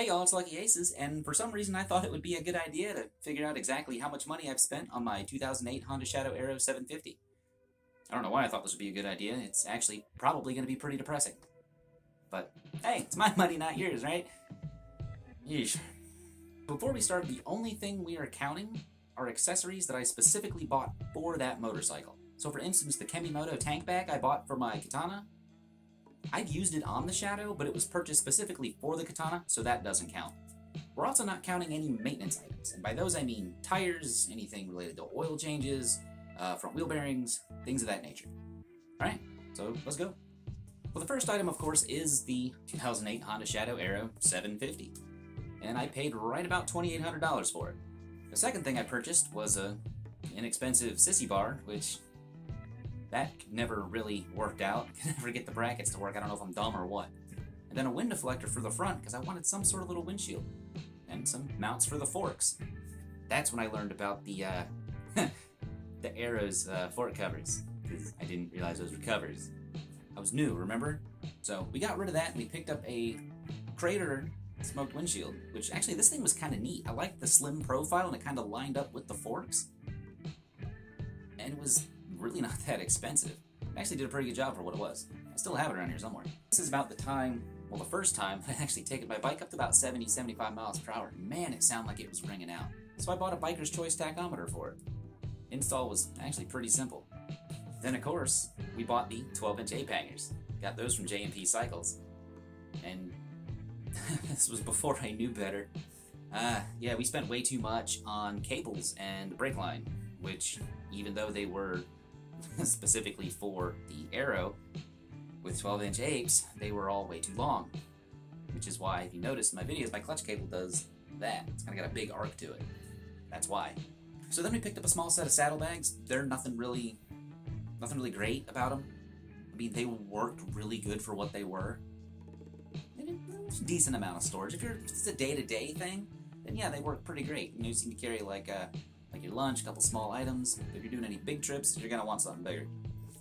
Hey y'all, it's Lucky Aces, and for some reason I thought it would be a good idea to figure out exactly how much money I've spent on my 2008 Honda Shadow Aero 750. I don't know why I thought this would be a good idea. It's actually probably going to be pretty depressing. But hey, it's my money, not yours, right? Yeesh. Before we start, the only thing we are counting are accessories that I specifically bought for that motorcycle. So for instance, the Kemimoto tank bag I bought for my Katana, I've used it on the Shadow, but it was purchased specifically for the Katana, so that doesn't count. We're also not counting any maintenance items, and by those I mean tires, anything related to oil changes, front wheel bearings, things of that nature. Alright, so let's go. Well, the first item, of course, is the 2008 Honda Shadow Aero 750, and I paid right about $2,800 for it. The second thing I purchased was a inexpensive sissy bar, which that never really worked out. Could never get the brackets to work. I don't know if I'm dumb or what. And then a wind deflector for the front because I wanted some sort of little windshield. And some mounts for the forks. That's when I learned about the the Aero's fork covers, because I didn't realize those were covers. I was new, remember? So we got rid of that and we picked up a Crater smoked windshield, which actually this thing was kind of neat. I liked the slim profile and it kind of lined up with the forks. And it was really not that expensive. It actually did a pretty good job for what it was. I still have it around here somewhere. This is about the time, well, the first time I actually taken my bike up to about 70, 75 miles per hour. Man, it sounded like it was ringing out. So I bought a Biker's Choice tachometer for it. Install was actually pretty simple. Then, of course, we bought the 12-inch ape hangers. Got those from J&P Cycles. And this was before I knew better. Yeah, we spent way too much on cables and the brake line, which, even though they were specifically for the Aero, with 12-inch apes, they were all way too long. Which is why, if you notice in my videos, my clutch cable does that. It's kind of got a big arc to it. That's why. So then we picked up a small set of saddlebags. They're nothing really great about them. I mean, they worked really good for what they were. It's a decent amount of storage. If it's a day-to-day thing, then yeah, they work pretty great. You seem to carry like your lunch, a couple small items. If you're doing any big trips, you're gonna want something bigger.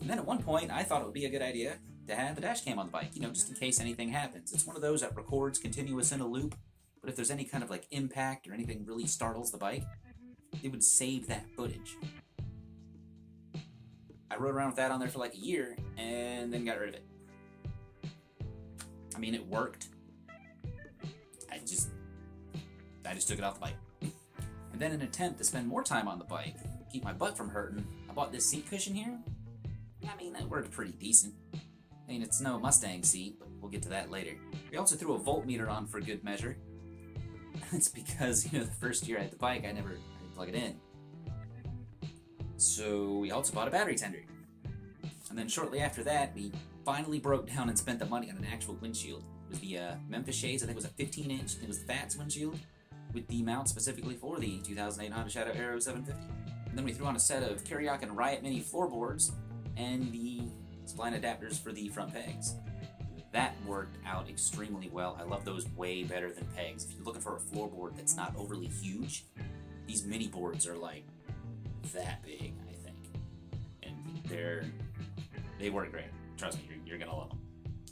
And then at one point, I thought it would be a good idea to have a dash cam on the bike, just in case anything happens. It's one of those that records continuous in a loop, but if there's any kind of like impact or anything really startles the bike, it would save that footage. I rode around with that on there for like a year, and then got rid of it. I mean, it worked. I just took it off the bike. And then in an attempt to spend more time on the bike, keep my butt from hurting, I bought this seat cushion here. I mean, that worked pretty decent. I mean, it's no Mustang seat, but we'll get to that later. We also threw a voltmeter on for good measure. It's because, the first year I had the bike, I didn't plug it in. So we also bought a battery tender. And then shortly after that, we finally broke down and spent the money on an actual windshield. It was the Memphis Shades. I think it was a 15-inch. It was the Fats windshield with the mount specifically for the 2008 Honda Shadow Aero 750. And then we threw on a set of Kiriak and Riot Mini floorboards and the spline adapters for the front pegs. That worked out extremely well. I love those way better than pegs. If you're looking for a floorboard that's not overly huge, these mini boards are like that big, I think. And they work great. Trust me, you're gonna love them.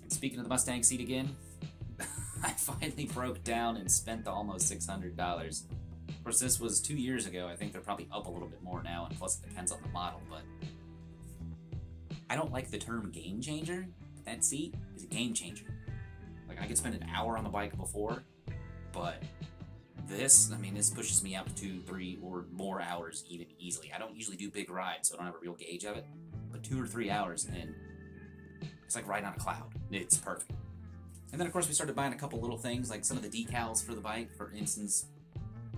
And speaking of the Mustang seat again, I finally broke down and spent almost $600. Of course, this was 2 years ago. I think they're probably up a little bit more now, and plus it depends on the model, but I don't like the term game changer. That seat is a game changer. Like, I could spend an hour on the bike before, but this pushes me out to 2, 3, or more hours even easily. I don't usually do big rides, so I don't have a real gauge of it, but 2 or 3 hours, and it's like riding on a cloud. It's perfect. And then, of course, we started buying a couple little things, like some of the decals for the bike, for instance,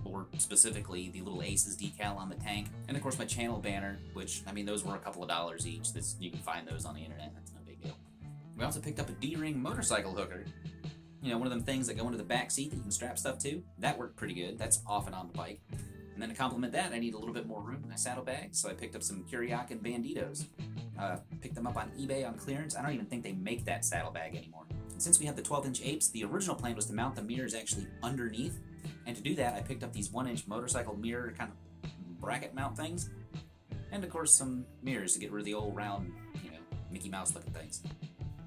or specifically the little Aces decal on the tank. And, of course, my channel banner, which, those were a couple of dollars each. You can find those on the internet. That's no big deal. We also picked up a D-ring motorcycle hooker. One of them things that go into the back seat that you can strap stuff to. That worked pretty good. That's off and on the bike. And then to complement that, I need a little bit more room in my saddlebag, so I picked up some Kiriak and Banditos. Picked them up on eBay on clearance. I don't even think they make that saddlebag anymore. And since we have the 12-inch apes, the original plan was to mount the mirrors actually underneath. And to do that, I picked up these 1-inch motorcycle mirror kind of bracket mount things. And of course some mirrors to get rid of the old round, Mickey Mouse looking things.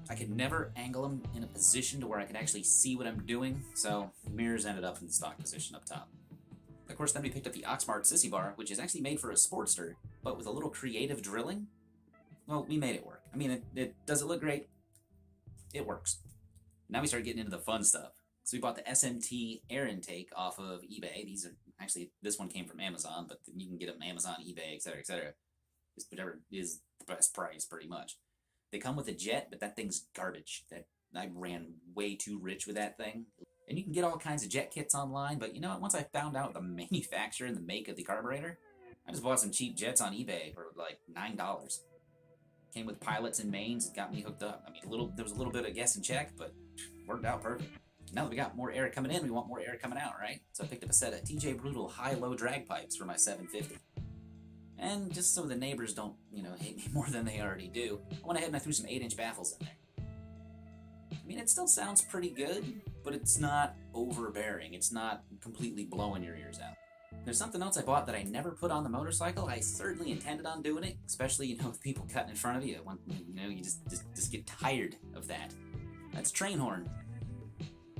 I could never angle them in a position to where I could actually see what I'm doing, so mirrors ended up in the stock position up top. Of course, then we picked up the Oxmart Sissy Bar, which is actually made for a Sportster, but with a little creative drilling. Well, we made it work. I mean, does it look great? It works. Now we start getting into the fun stuff. So we bought the SMT air intake off of eBay. These are, actually, this one came from Amazon, but you can get them Amazon, eBay, etc., etc. Just whatever is the best price, pretty much. They come with a jet, but that thing's garbage. I ran way too rich with that thing. And you can get all kinds of jet kits online, but you know what? Once I found out the manufacturer and the make of the carburetor, I just bought some cheap jets on eBay for like $9. Came with pilots and mains. It got me hooked up. I mean, there was a little bit of guess and check, but worked out perfect. Now that we got more air coming in, we want more air coming out, right? So I picked up a set of TJ Brutal high-low drag pipes for my 750. And just so the neighbors don't, hate me more than they already do, I went ahead and I threw some 8-inch baffles in there. I mean, it still sounds pretty good, but it's not overbearing. It's not completely blowing your ears out. There's something else I bought that I never put on the motorcycle. I certainly intended on doing it, especially, with people cutting in front of you. You just get tired of that. That's train horn.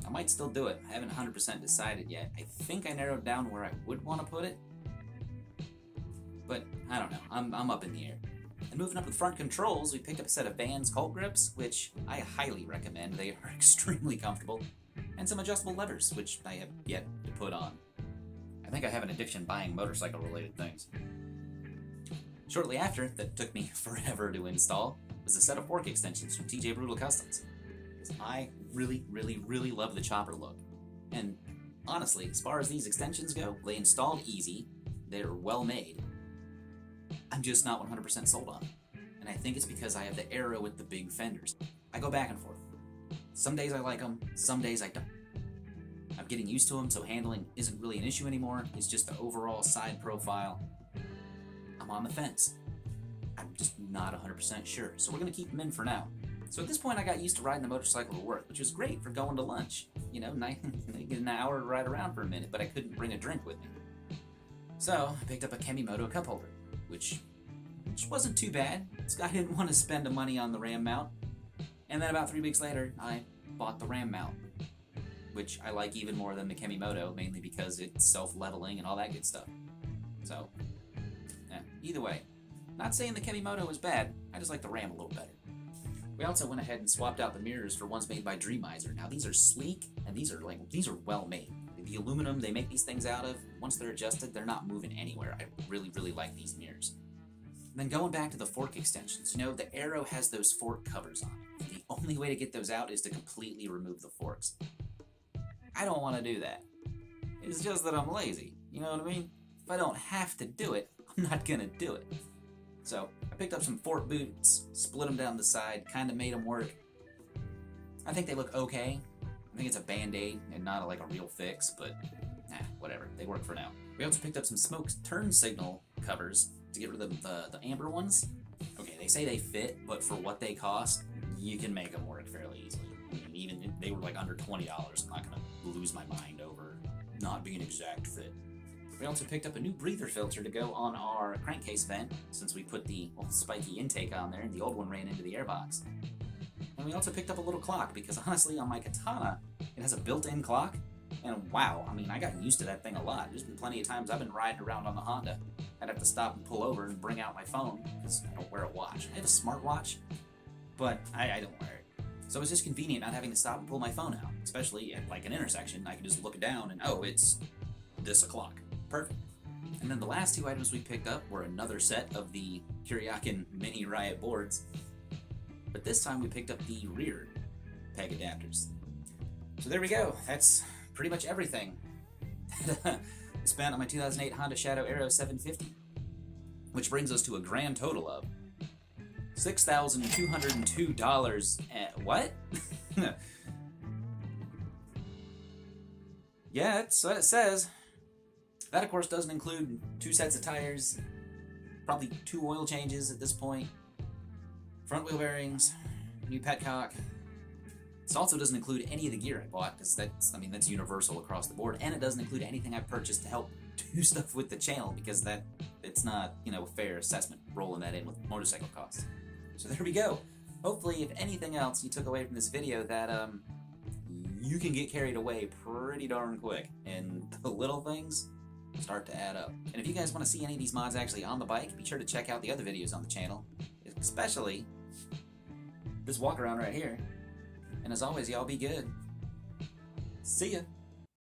I might still do it. I haven't 100% decided yet. I think I narrowed down where I would want to put it, but I don't know. I'm up in the air. And moving up with front controls, we picked up a set of Vans Cult Grips, which I highly recommend. They are extremely comfortable. And some adjustable levers, which I have yet to put on. I think I have an addiction buying motorcycle-related things. Shortly after, that took me forever to install, was a set of fork extensions from TJ Brutal Customs. I really, really, really love the chopper look. And honestly, as far as these extensions go, they installed easy, they're well made. I'm just not 100% sold on them. And I think it's because I have the Aero with the big fenders. I go back and forth. Some days I like them, some days I don't. I'm getting used to them, so handling isn't really an issue anymore. It's just the overall side profile. I'm on the fence. I'm just not 100% sure, so we're going to keep them in for now. So at this point, I got used to riding the motorcycle to work, which was great for going to lunch. Get an hour to ride around for a minute, but I couldn't bring a drink with me. So I picked up a Kemimoto cup holder, which wasn't too bad. This guy didn't want to spend the money on the RAM mount. And then about 3 weeks later, I bought the RAM mount, which I like even more than the Kemimoto, mainly because it's self-leveling and all that good stuff. So, yeah, either way. Not saying the Kemimoto was bad, I just like the RAM a little better. We also went ahead and swapped out the mirrors for ones made by Dreamizer. Now these are sleek, and these are well made. The aluminum they make these things out of, once they're adjusted, they're not moving anywhere. I really, really like these mirrors. And then going back to the fork extensions, the Aero has those fork covers on it. The only way to get those out is to completely remove the forks. I don't want to do that. It's just that I'm lazy, you know what I mean? If I don't have to do it, I'm not gonna do it. So, I picked up some fork boots, split them down the side, kind of made them work. I think they look okay. I think it's a band-aid and not a real fix, but whatever. They work for now. We also picked up some smoke turn signal covers to get rid of the amber ones. Okay, they say they fit, but for what they cost, you can make them work fairly easily. I mean, even if they were under $20, I'm not gonna lose my mind over not being an exact fit. We also picked up a new breather filter to go on our crankcase vent, since we put the spiky intake on there and the old one ran into the airbox. And we also picked up a little clock, because honestly on my Katana, it has a built-in clock, and wow, I mean, I got used to that thing a lot. There's been plenty of times I've been riding around on the Honda. I'd have to stop and pull over and bring out my phone, because I don't wear a watch. I have a smartwatch, but I don't wear it. So it's just convenient not having to stop and pull my phone out, especially at an intersection. I can just look down and, oh, it's this o'clock. Perfect. And then the last two items we picked up were another set of the Kuryakin Mini Riot boards, but this time we picked up the rear peg adapters. So there we go. That's pretty much everything that I spent on my 2008 Honda Shadow Aero 750, which brings us to a grand total of $6,202 and what? Yeah, that's what it says. That, of course, doesn't include 2 sets of tires, probably 2 oil changes at this point, front wheel bearings, new petcock. This also doesn't include any of the gear I bought, because that's universal across the board, and it doesn't include anything I've purchased to help do stuff with the channel, because it's not, a fair assessment rolling that in with motorcycle costs. So there we go. hopefully, if anything else, you took away from this video that you can get carried away pretty darn quick, and the little things start to add up. And if you guys want to see any of these mods actually on the bike, be sure to check out the other videos on the channel, especially this walk around right here. And as always, y'all be good. See ya!